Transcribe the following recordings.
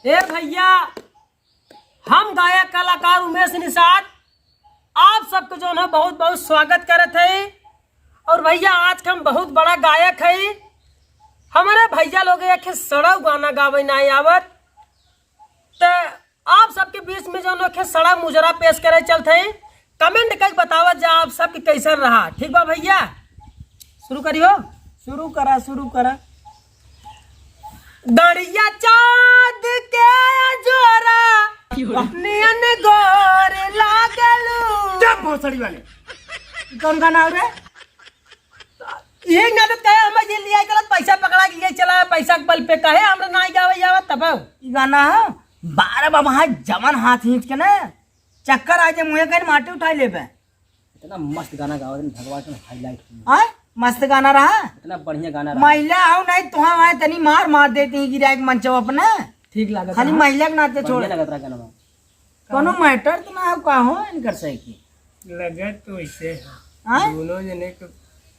ए भैया, हम गायक कलाकार उमेश निषाद आप सबको जो है बहुत बहुत स्वागत करत है। और भैया आज का हम बहुत बड़ा गायक है। हमारे भैया लोग एक सड़ा गाना गावे नहीं आवत, तो आप सबके बीच में जो है सड़ा मुजरा पेश करे चलते हैं। कमेंट कर बतावत जा आप सबके कैसा रहा। ठीक बा भैया, शुरू करियो। शुरू करा। दरिया चाँद के जोरा नियन गोर लागलू। जब भोसड़ी वाले कौन गाना हो रे? ये नाटक कहे हम ये लिया गलत पैसा पकड़ा के चला पैसा के बल पे कहे हमरा नहीं गावे जावा तब ई गाना है 12 बाबा जमन हाथ खींच के ना चक्कर आ जाए मुहे कर माटी उठा लेबे। इतना मस्त गाना गावा भगवान का हाईलाइट हां मस्त गाना रहा, इतना बढ़िया गाना रहा। महिला आओ नहीं तो हम आए तनी मार देती है गिरा के मंचो अपने ठीक लागत खाली महिला के नाते छोड़ लगत रहा गाना कोनो मैटर तो ना का हो इनकर सही की लगत तो ऐसे हां दोनों जने को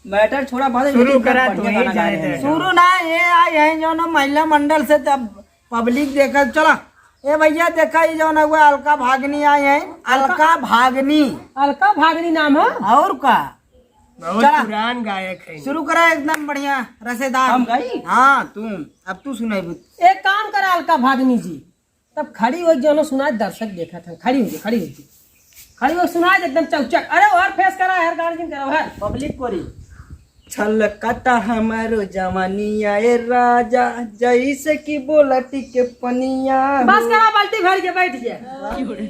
मैटर छोड़ा बाद शुरू करा तो बढ़िया ही गाना जाए गा रहे हैं। शुरू ना ये आए हैं जो ना महिला मंडल से तब पब्लिक देखा चला ए भैया देखा ये जो ना वो अलका भागनी आए हैं। अलका भागनी अलका भागनी नाम है। और का बहुत चला। पुरान गायक है। शुरू करा एकदम बढ़िया रसेदार। हम गाई? हाँ अब तू सुनाई बुत। एक काम करा अलका भागनी जी, तब खड़ी हो जो सुना दर्शक देखा था। खड़ी हो सुना एकदम चौचक। अरे और फेस करा हर गार्जियन करो हर पब्लिक कोरी छलकता हमारो जवानिया ए राजा जैसे कि बोलती के पनिया। बस करा बाल्टी भर के बैठ गया।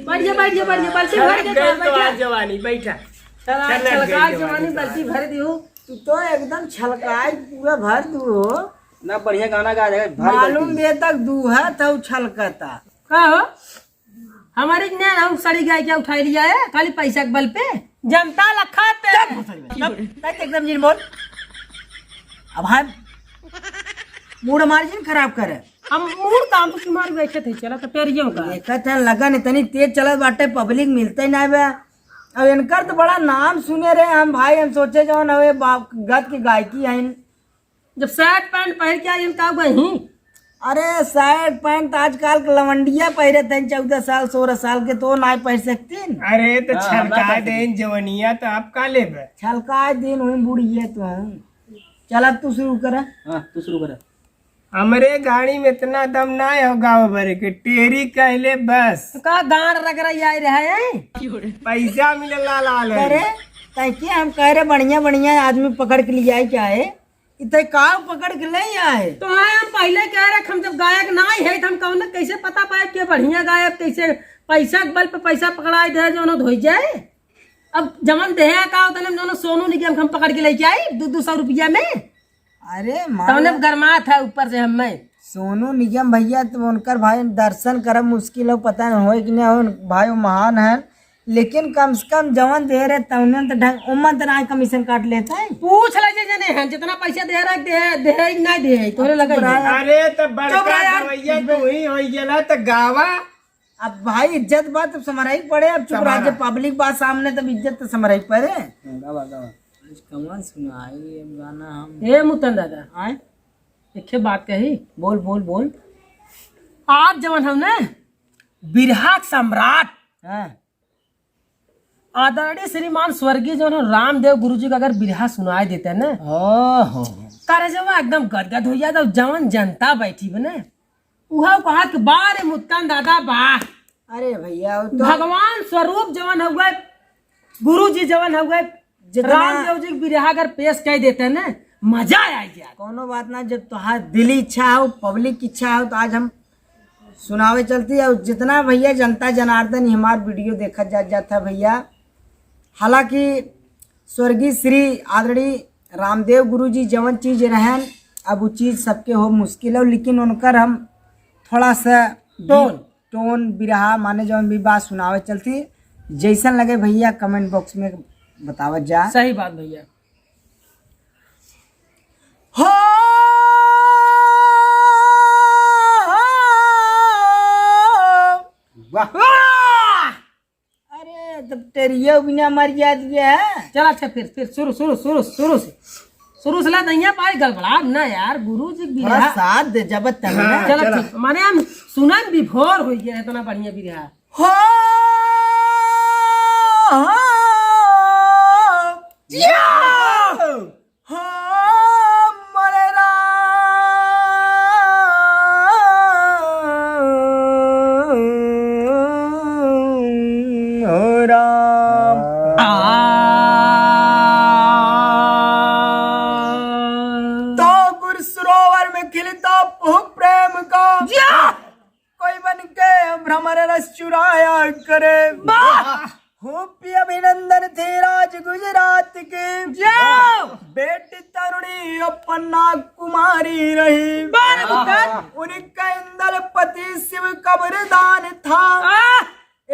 बाल्टी भर के बैठ जवानी बैठा छलका जवानी बाल्टी भर दियो। तू तो एकदम छलकाए पूरा भर दू हो। ना बढ़िया गाना गा रहे मालूम दे तक दूहा तो छलकता का हो हमारे ने हम साड़ी गाय क्या उठा लिया है खाली पैसा के बल पे जनता लखत एकदम जिन बोल। अब हम मूड मार्जिन खराब करे हम मूड काम तो तुम्हारे बैठे थे चला तो पेरियों का देखत है लगन इतनी तेज चलत बाटे पब्लिक मिलते ही नहीं बे। अब इनकर तो बड़ा नाम सुने रहे हम भाई, हम सोचे जो नवे गत की गायकी है। जब शर्ट पैंट पहन के आई इनका वही अरे शर्ट पैंट आजकल के लवंडिया पहरे थे 14 साल 16 साल के तो नहीं पहन सकती। अरे तो छलका देन जवनिया तो आप का लेबे छलका दिन हुई बुढ़िया तो हम। चल अब तू शुरू कर। हां तू शुरू कर। हमरे गाड़ी में इतना दम ना हो गाँव भरे के टेरी कहले बस का गाड़ रगड़ आई रहा है पैसा मिले लाल करे ताकि हम कह रहे बढ़िया आदमी पकड़ के लिए आए क्या है इतने काव पकड़ के ले आए। तो हम पहले कह रहे हम जब गायक ना है तो हम कहूँ कैसे पता पाए कि बढ़िया गायक कैसे पैसा के बल पे पैसा पकड़ाए दे जो धोई जाए। अब जमन दे का होता सोनू निगम हम पकड़ के लेके आई 200 रुपया में। अरे तो गरमा था ऊपर से हम सोनू निगम भैया तो उनकर भाई दर्शन करब मुश्किल हो पता नहीं हो कि नहीं हो भाई भाई है, लेकिन कम से कम जवन दे रहे तवने तो ढंग उमन तो ना कमीशन काट लेता है। पूछ ले जने हैं जितना पैसा दे रहा दे नहीं दे तोरे लगा। अरे तो बड़का गवैया तू ही हो गेला तो गावा। अब भाई इज्जत बात तो समरा ही पड़े। अब चुप रह पब्लिक बात सामने तब इज्जत तो समरा ही पड़े। गावा कमान सुनाई गाना हम ए मुतन दादा आए एक बात कही बोल आज जवन हम ने बिरहा सम्राट आदरणीय श्रीमान स्वर्गीय जो है रामदेव गुरुजी का अगर बिरहा सुनाए देते ना करे जब एकदम गदगद हो जाता जवन जनता बैठी बने उहा कहा कि बारे मुत्तन दादा बा। अरे भैया तो भगवान स्वरूप जवन हो गए गुरु जी जवन हो गए रामदेव जी बिरहा अगर पेश कर देते ना मजा आ गया। कोनो बात ना जब तुम्हारी दिली इच्छा हो पब्लिक की इच्छा हो तो आज हम सुनावे चलती है। जितना भैया जनता जनार्दन ही हमार वीडियो देखा जाता भैया। हालांकि स्वर्गीय श्री आदरणीय रामदेव गुरु जी जवन चीज रहन अब वो चीज़ सबके हो मुश्किल हो, लेकिन उनकर हम थोड़ा सा टोन बिरहा माने जवन भी बात सुनावे चलती जैसन लगे भैया कमेंट बॉक्स में बतावत जा। सही बात भैया। हो अरे तब टेरिया बिना मर गया है। चल अच्छा फिर शुरू से शुरू से दैया पाई गड़बड़ा ना यार गुरु जी थोड़ा बिरहा साथ दे जब तक ना। चलो ठीक माने हम सुनन विभोर हो गया इतना बढ़िया बिरहा हो हो मोरे राम हो राम तो गुरु सरोवर में खिलता पुह प्रेम का कोई बन के भ्रमर रस चुराया करे हो पी अभिनंदन थे राज गुजरात के बेटी तरुणी अपन्ना कुमारी रही उनका इंदल पति शिव कब्रदान था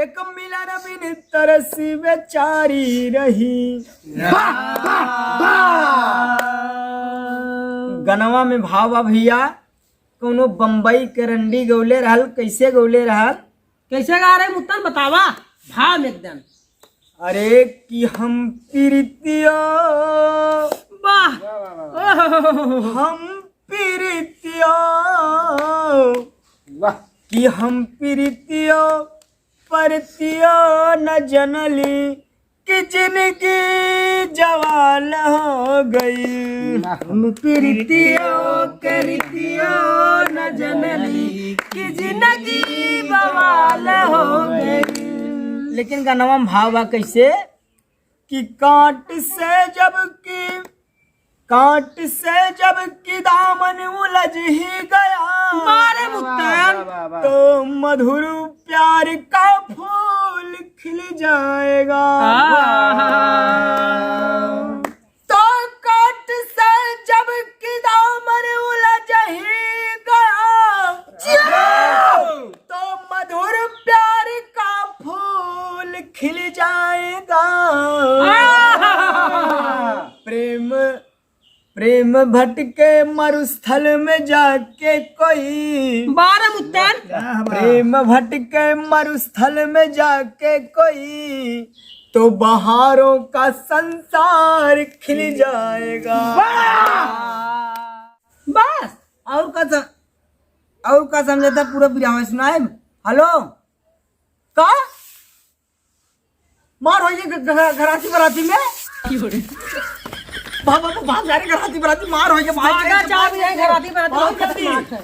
एक मिलन बिन तरसी बेचारी रही। गनवा में भावा भैया कोनो बम्बई के रंडी गौले रहल कैसे गौले रहल कैसे गा रहे मुत्तन बतावा भाव में एकदम अरे कि हम प्रीतियो वाह हम प्रीतियो कि हम प्रीतियो परतियो न जनली कि जिनकी जवाल हो गई हम प्रीतियो करतियो न जनली कि जिनकी बवाल हो गई। लेकिन गनवा में भाव बा कैसे कि कांट से जब की दामन उलझ ही गया मारे मुत्तन तो मधुर प्यार का फूल खिल जाएगा। तो कांट से जब की दामन उलझ ही गया तो मधुर प्यार का फूल खिल जाएगा। प्रेम भटके मरुस्थल में जाके कोई बारह मुत्तन प्रेम भटके मरुस्थल में जाके कोई तो बहारों का संसार खिल जाएगा। बस और का समझा था पूरा बिरहा सुनाए। हेलो का मार हो घराती बराती में बाबा को भाग जा रही घराती बराती मार हो आगा चाप जाए घराती बराती बहुत खतरनाक है।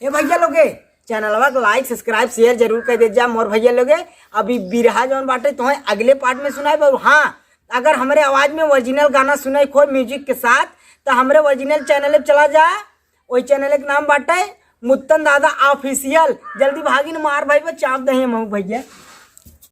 ए भैया लोगे चैनलवा को लाइक सब्सक्राइब शेयर जरूर कर दे जा मोर भैया लोगे। अभी बिरहा जौन बाटे तो अगले पार्ट में सुनाए। और हाँ अगर हमारे आवाज में ओरिजिनल गाना सुनाई कोई म्यूजिक के साथ तो हमारे ओरिजिनल चैनल पे चला जा। वही चैनल के नाम बाटे मुत्तन दादा ऑफिशियल। जल्दी भागी न मार भाई पे चाप दे भैया।